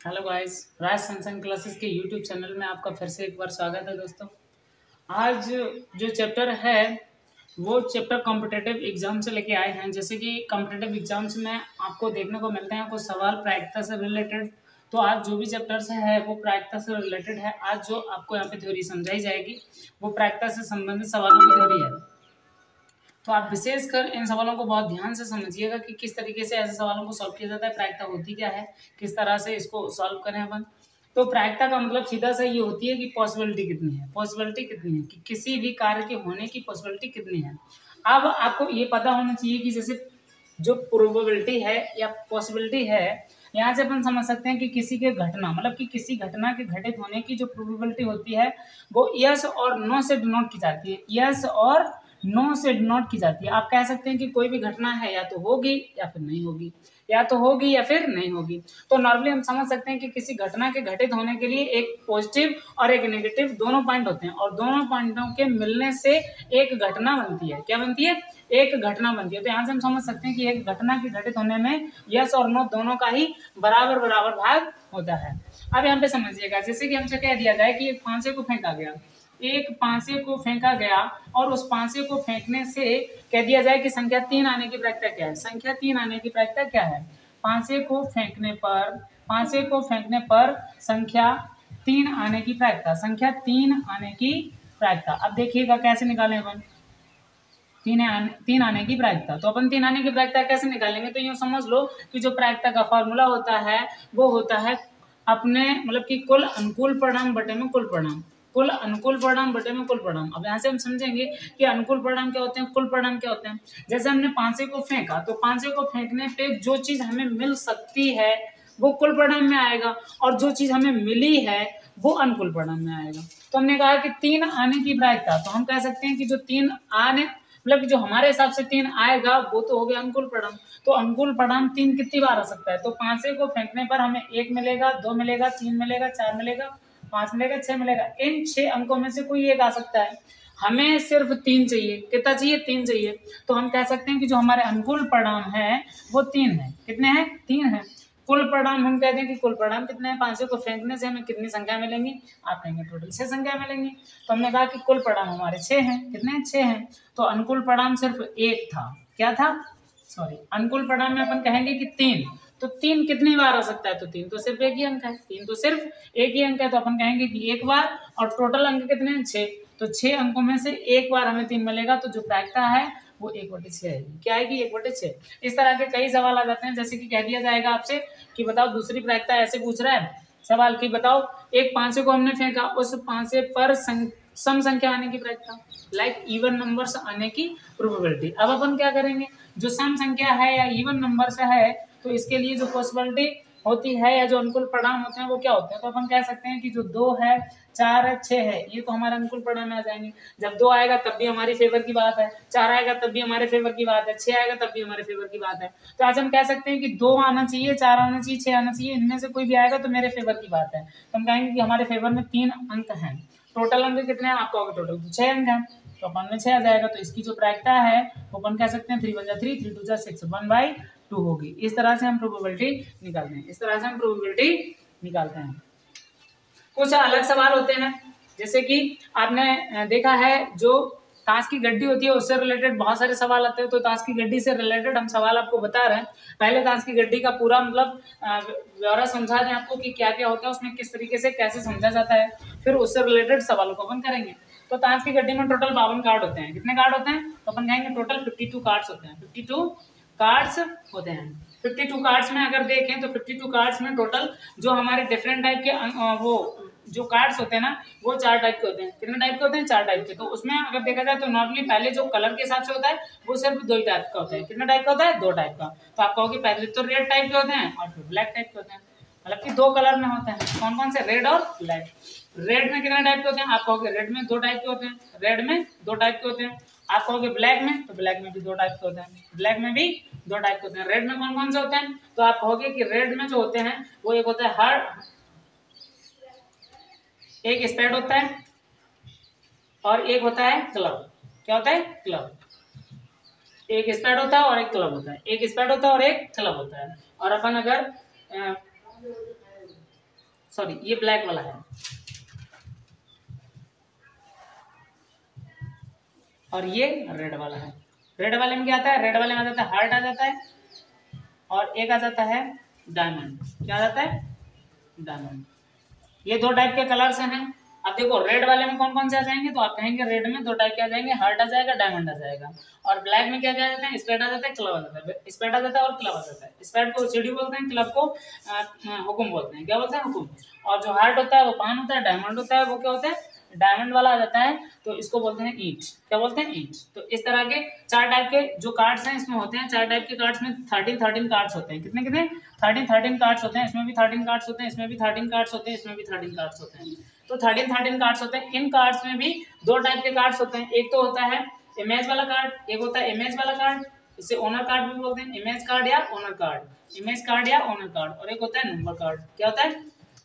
Hello guys, राज सनसन classes के YouTube channel में आपका फिर से एक बार स्वागत है दोस्तों। आज जो चैप्टर है वो चैप्टर कॉम्पिटेटिव एग्जाम से लेके आए हैं। जैसे कि कॉम्पिटेटिव एग्जाम्स में आपको देखने को मिलते हैं कुछ सवाल प्रायिकता से रिलेटेड। तो आज जो भी चैप्टर्स है वो प्रायिकता से रिलेटेड है। आज जो आपको यहाँ पे थ्योरी समझाई जाएगी वो प्रायिकता से संबंधित सवालों की थ्योरी है। तो आप विशेषकर इन सवालों को बहुत ध्यान से समझिएगा कि किस तरीके से ऐसे सवालों को सॉल्व किया जाता है, प्रायिकता होती क्या है, किस तरह से इसको सॉल्व करें अपन। तो प्रायिकता का मतलब सीधा सा ये होती है कि पॉसिबिलिटी कितनी है, पॉसिबिलिटी कितनी है कि किसी भी कार्य के होने की पॉसिबिलिटी कितनी है। अब आपको ये पता होना चाहिए कि जैसे जो प्रोबेबिलिटी है या पॉसिबिलिटी है, यहाँ से अपन समझ सकते हैं कि किसी के घटना मतलब कि किसी घटना के घटित होने की जो प्रोबेबिलिटी होती है वो यस और नो से डिनोट की जाती है। यस और नो से डिनोट की जाती है। आप कह सकते हैं कि कोई भी घटना है या तो होगी या फिर नहीं होगी, या तो होगी या फिर नहीं होगी। तो नॉर्मली हम समझ सकते हैं कि किसी घटना के घटित होने के लिए एक पॉजिटिव और एक नेगेटिव दोनों पॉइंट होते हैं, और दोनों पॉइंटों के मिलने से एक घटना बनती है। क्या बनती है? एक घटना बनती है। तो यहाँ से हम समझ सकते हैं कि एक घटना के घटित होने में यस और नो दोनों का ही बराबर बराबर भाग होता है। अब यहाँ पे समझिएगा, जैसे कि हमसे कह दिया जाए कि एक फांसे को फेंका गया, एक पांसे को फेंका गया और उस पांसे को फेंकने से कह दिया जाए कि संख्या 3 आने की प्रायिकता क्या है। संख्या 3 आने की प्रायिकता क्या है? पांसे को फेंकने पर संख्या 3 आने की प्रायिकता, संख्या 3 आने की प्रायिकता। अब देखिएगा कैसे निकालें अपन तीन आने की प्रायिकता। तो अपन 3 आने की प्रायिकता कैसे निकालेंगे? तो यूँ समझ लो कि जो प्रायिकता का फॉर्मूला होता है वो होता है अपने मतलब कि कुल अनुकूल परिणाम बटे में कुल परिणाम, कुल अनुकूल परिणाम बटे में कुल परिणाम। अब यहाँ से हम समझेंगे कि अनुकूल परिणाम क्या होते हैं, कुल परिणाम क्या होते हैं। जैसे हमने पांसे को फेंका, तो पांसे को फेंकने पे जो चीज हमें मिल सकती है वो कुल परिणाम में आएगा, और जो चीज हमें मिली है वो अनुकूल परिणाम में आएगा। तो हमने कहा कि 3 आने की प्रायिकता, तो हम कह सकते हैं कि जो 3 आने मतलब जो हमारे हिसाब से 3 आएगा वो तो हो गया अनुकूल परिणाम। तो अनुकूल परिणाम 3 कितनी बार आ सकता है? तो पांसे को फेंकने पर हमें 1 मिलेगा, 2 मिलेगा, 3 मिलेगा, 4 मिलेगा, 5 मिलेगा, 6 मिलेगा। इन 6 अंकों में से कोई एक आ सकता है। हमें सिर्फ 3 चाहिए। कितना चाहिए? 3 चाहिए। तो हम कह सकते हैं कि जो हमारे अनुकूल परिणाम है वो 3 है। कितने हैं? 3 है। कुल परिणाम हम कहते हैं कि कुल परिणाम कितने हैं? पांसे को फेंकने से हमें कितनी संख्या मिलेंगी? आप कहेंगे टोटल 6 संख्या मिलेंगी। तो हमने कहा कि कुल परिणाम हमारे 6 हैं। कितने हैं? 6 हैं। तो अनुकूल परिणाम सिर्फ एक था। क्या था? सॉरी, अनुकूल परिणाम में अपन कहेंगे कि 3। तो 3 कितनी बार आ सकता है? तो 3 तो सिर्फ एक ही अंक है। 3 तो सिर्फ एक ही अंक है, तो अपन कहेंगे कि एक बार। और टोटल अंक कितने हैं? 6। तो 6 अंकों में से एक बार हमें 3 मिलेगा, तो जो प्रायिकता है वो 1/6 है। क्या आएगी? 1/6। इस तरह के कई सवाल आ जाते हैं। जैसे कि कह दिया जाएगा आपसे कि बताओ दूसरी प्रायिकता, ऐसे पूछ रहा है सवाल की बताओ एक पांसे को हमने फेंका, उस पांसे पर सम संख्या आने की प्रायिकता, लाइक इवन नंबर्स आने की प्रोबेबिलिटी। अब अपन क्या करेंगे, जो सम संख्या है या इवन नंबर्स है तो इसके लिए जो पॉसिबिलिटी होती है या जो अनुकूल परिणाम होते हैं वो क्या होते हैं? तो अपन कह सकते हैं कि जो 2 है, 4 है, 6 है, ये तो हमारे अनुकूल परिणाम में आ जाएंगे। जब 2 आएगा तब भी हमारी फेवर की बात है, 4 आएगा तब भी हमारे फेवर की बात है, 6 आएगा तब भी हमारे फेवर की बात है। तो आज हम कह सकते हैं कि 2 आना चाहिए, 4 आना चाहिए, 6 आना चाहिए, इनमें से कोई भी आएगा तो मेरे फेवर की बात है। तो हम कहेंगे कि हमारे फेवर में 3 अंक हैं। टोटल अंक कितने हैं? आपका होगा टोटल 6 अंक है, तो अपन में 6 आ जाएगा। तो इसकी जो प्रायिकता है वो अपन कह सकते हैं 3 × 3, 3 × 6, 1/2 होगी। इस तरह से हम प्रोबेबिलिटी निकालते हैं। इस तरह से हम प्रोबेबिलिटी निकालते हैं। कुछ अलग सवाल होते हैं, जैसे कि आपने देखा है जो ताश की गड्डी होती है उससे रिलेटेड बहुत सारे सवाल आते हैं। तो ताश की गड्डी से रिलेटेड हम सवाल आपको बता रहे हैं। पहले ताश की गड्डी का पूरा मतलब ब्यौरा समझा दें आपको कि क्या क्या होता है उसमें, किस तरीके से कैसे समझा जाता है, फिर उससे रिलेटेड सवालों को अपन करेंगे। तो ताश की गड्डी में टोटल 52 कार्ड होते हैं। कितने कार्ड होते हैं? तो अपन कहेंगे टोटल 52 कार्ड्स होते हैं। 52 कार्ड्स होते हैं। 52 कार्ड्स में अगर देखें तो 52 कार्ड्स में टोटल जो हमारे डिफरेंट टाइप के वो जो कार्ड्स होते हैं ना वो 4 टाइप के होते हैं। कितने टाइप के होते हैं? 4 टाइप के। तो उसमें अगर देखा जाए तो नॉर्मली पहले जो कलर के हिसाब से होता है वो सिर्फ 2 ही टाइप का होता है। कितने टाइप का होता है? 2 टाइप का। तो आप कहोगे पहले तो रेड टाइप के होते हैं और फिर ब्लैक टाइप के होते हैं, मतलब कि 2 कलर में होते हैं। कौन कौन से? रेड और ब्लैक। रेड में कितने टाइप के होते हैं? आप कहोगे रेड में 2 टाइप के होते हैं, रेड में 2 टाइप के होते हैं। आप कहोगे ब्लैक में, तो ब्लैक में भी 2 टाइप के होते हैं, ब्लैक में भी 2 टाइप के होते हैं। रेड में कौन कौन से होते हैं? तो आप कहोगे कि रेड में जो होते हैं वो एक होता है हार्ट, एक स्पेड होता है और एक होता है क्लब। क्या होता है? क्लब। एक स्पेड होता है और एक क्लब होता है, एक स्पेड होता है और एक क्लब होता है। और अपन अगर सॉरी ये ब्लैक वाला है, और ये रेड वाला है। रेड वाले में क्या आता है, रेड वाले में आ जाता है हार्ट आ जाता है, और एक आ जाता है डायमंड। क्या आ जाता है, डायमंड। ये दो टाइप के कलर्स हैं। अब देखो रेड वाले में कौन कौन से आ जाएंगे, तो आप कहेंगे रेड में दो टाइप के आ जाएंगे, हार्ट आ जाएगा, डायमंड आ जाएगा। और ब्लैक में क्या क्या आ जाते हैं, स्पेड आ जाता है, क्लब आ जाता है। स्पेड आ जाता है और क्लब आ जाता है। स्पेड को सीढ़ी बोलते हैं, क्लब को हुकुम बोलते हैं। क्या बोलते हैं, हुकुम। और जो हार्ट होता है वो पान होता है, डायमंड होता है वो क्या होता है, डायमंड वाला आ जाता है, तो इसको बोलते हैं ईंट। क्या बोलते हैं, ईंट। तो इस तरह के चार टाइप के जो कार्ड्स हैं इसमें होते हैं। चार टाइप के कार्ड्स में 13 कार्ड्स होते हैं। कितने कितने, 13 कार्ड्स होते हैं। इसमें भी 13 कार्ड्स होते हैं, इसमें भी 13 कार्ड्स होते हैं, इसमें भी 13 कार्ड्स होते हैं। तो 13 कार्ड्स होते हैं। इन कार्ड्स में भी दो टाइप के कार्ड्स होते हैं। एक तो होता है इमेज वाला कार्ड, एक होता है इमेज वाला कार्ड, इसे ओनर कार्ड भी बोलते हैं। इमेज कार्ड या ओनर कार्ड, इमेज कार्ड या ओनर कार्ड। और एक होता है नंबर कार्ड। क्या होता है,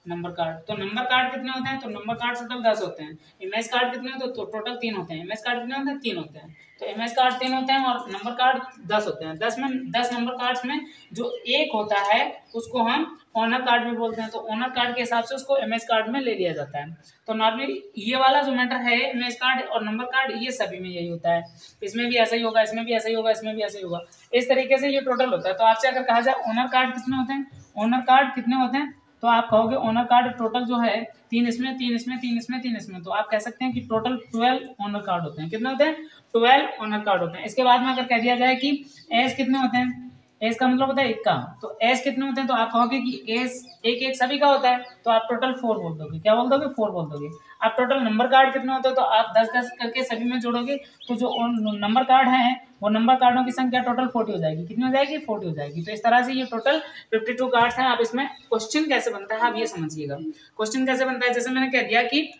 नंबर कार्ड। तो नंबर कार्ड कितने होते हैं, तो नंबर कार्ड टोटल 10 होते हैं। इमेज कार्ड कितने होते हैं, तो टोटल 3 होते हैं। इमेज कार्ड कितने होते हैं, 3 होते हैं। तो इमेज कार्ड 3 होते हैं और नंबर कार्ड 10 होते हैं। 10 नंबर कार्ड्स में जो एक होता है उसको हम ऑनर कार्ड भी बोलते हैं। तो ऑनर कार्ड के हिसाब से उसको इमेज कार्ड में ले लिया जाता है। तो नॉर्मली ये वाला जो मैटर है इमेज कार्ड और नंबर कार्ड, ये सभी में यही होता है। इसमें भी ऐसा ही होगा, इसमें भी ऐसा ही होगा, इसमें भी ऐसा ही होगा। इस तरीके से ये टोटल होता है। तो आपसे अगर कहा जाए ऑनर कार्ड कितने होते हैं, ऑनर कार्ड कितने होते हैं, तो आप कहोगे ऑनर कार्ड टोटल जो है 3 इसमें, 3 इसमें, 3 इसमें, 3 इसमें। तो आप कह सकते हैं कि टोटल 12 ऑनर कार्ड होते हैं। कितने होते हैं, 12 ऑनर कार्ड होते हैं। इसके बाद में अगर कह दिया जाए कि एस कितने होते हैं, एस का मतलब होता है इक्का। तो एस कितने होते हैं, तो आप कहोगे कि एस एक एक सभी का होता है, तो आप टोटल 4 बोल दोगे। क्या बोल दोगे, 4 बोल दोगे। आप टोटल नंबर कार्ड कितने होते हैं, तो आप 10-10 करके सभी में जोड़ोगे। तो जो नंबर कार्ड है वो नंबर कार्डों की संख्या टोटल 40 हो जाएगी। कितनी हो जाएगी, 40 हो जाएगी। तो इस तरह से ये टोटल 52 कार्ड्स हैं। आप इसमें क्वेश्चन कैसे बनता है आप ये समझिएगा। क्वेश्चन कैसे बनता है, जैसे मैंने कह दिया कि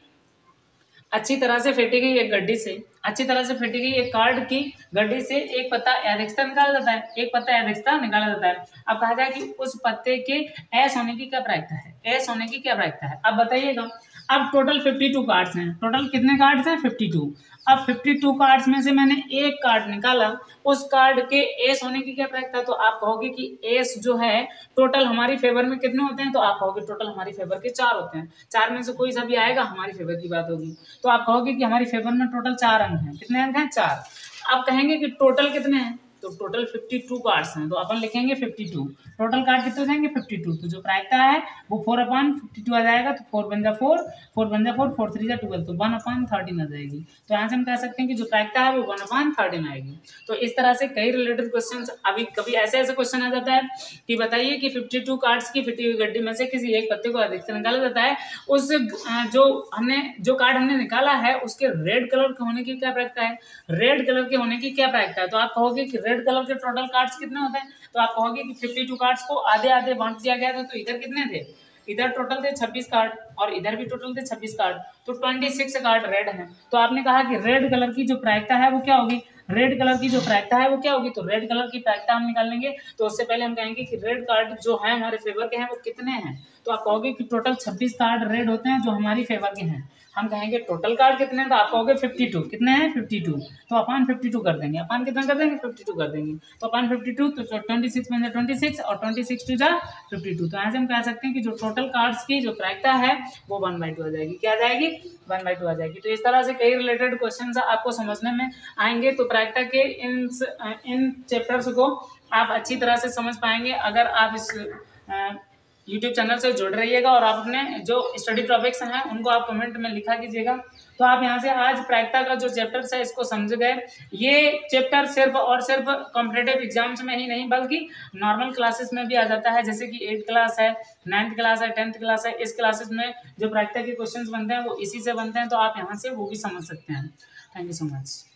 अच्छी तरह से फेंटी गई एक गड्डी से, अच्छी तरह से फेंटी गई एक कार्ड की गड्डी से एक पत्ता यादृच्छिकता निकाला जाता है, एक पत्ता यादृच्छिकता निकाला जाता है। अब कहा जाए कि उस पत्ते के एस होने की क्या प्रायिकता है, एस होने की क्या प्रायिकता है, अब बताइएगा। अब टोटल 52 कार्ड्स हैं। टोटल कितने कार्ड्स हैं, 52। अब 52 कार्ड्स में से मैंने एक कार्ड निकाला, उस कार्ड के एस होने की क्या प्रायिकता, तो आप कहोगे कि एस जो है टोटल हमारी फेवर में कितने होते हैं, तो आप कहोगे टोटल हमारी फेवर के 4 होते हैं। 4 में से कोई सा भी आएगा हमारी फेवर की बात होगी। तो आप कहोगे कि हमारी फेवर में टोटल 4 अंक हैं। कितने अंक हैं, 4। आप कहेंगे कि टोटल कितने हैं, तो टोटल 52 कार्ड्स हैं। तो अपन लिखेंगे 52। टोटल कार्ड कितने हो जाएंगे, 52। तो जो प्रायिकता है वो 4/52 आ जाएगा। तो 4 बन जा 4, 4 बन जा 4, 4 3 जा 12, तो 1/13 आ जाएगी। तो यहाँ से हम कह सकते हैं कि जो प्रायिकता है वो 1/13 आएगी। तो इस तरह से कई रिलेटेड क्वेश्चन, अभी कभी ऐसे ऐसे क्वेश्चन आ जाता है कि बताइए कि 52 कार्ड्स की फिटी हुई गड्डी में से किसी एक पत्ते को अधिक से निकाला जाता है। उस जो कार्ड हमने निकाला है उसके रेड कलर के होने की क्या प्रायिकता है, रेड कलर के होने की क्या प्रायिकता है। तो आप कहोगे कि रेड कलर के टोटल कार्ड्स कितने होते हैं, तो आप कहोगे कि 52 कार्ड्स को आधे आधे बांट दिया गया था। तो इधर कितने थे, इधर टोटल थे 26 कार्ड और इधर भी टोटल थे 26 कार्ड। तो 26 कार्ड रेड हैं। तो आपने कहा कि रेड कलर की जो प्रायिकता है वो क्या होगी, रेड कलर की जो प्रायिकता है वो क्या होगी, तो रेड कलर की प्रायिकता हम निकाल लेंगे। तो उससे पहले हम कहेंगे कि रेड कार्ड जो है हमारे फेवर के हैं वो कितने हैं। तो आप कहोगे कि टोटल 26 कार्ड रेड होते हैं जो हमारी फेवर के हैं। हम कहेंगे टोटल कार्ड कितने हैं, तो आप कहोगे 52। कितने हैं, 52। तो अपन 52 कर देंगे। अपन कितना कर देंगे, 52 कर देंगे। तो अपन 52, तो 26 में 26 और 26 टू जा 52। तो यहाँ से हम कह सकते हैं कि जो टोटल कार्ड्स की जो प्रायिकता है वो 1/2 आ जाएगी। क्या आ जाएगी, 1/2 आ जाएगी। तो इस तरह से कई रिलेटेड क्वेश्चन आपको समझने में आएंगे। तो प्रायिकता के इन चैप्टर्स को आप अच्छी तरह से समझ पाएंगे अगर आप इस YouTube चैनल से जुड़ रहिएगा और आप अपने जो स्टडी टॉपिक्स हैं उनको आप कमेंट में लिखा कीजिएगा। तो आप यहाँ से आज प्रायिकता का जो चैप्टर है इसको समझ गए। ये चैप्टर सिर्फ और सिर्फ कॉम्पिटेटिव एग्जाम्स में ही नहीं बल्कि नॉर्मल क्लासेस में भी आ जाता है। जैसे कि 8th क्लास है, 9th क्लास है, 10th क्लास है, इस क्लासेस में जो प्रायिकता के क्वेश्चन बनते हैं वो इसी से बनते हैं। तो आप यहाँ से वो भी समझ सकते हैं। Thank you so much.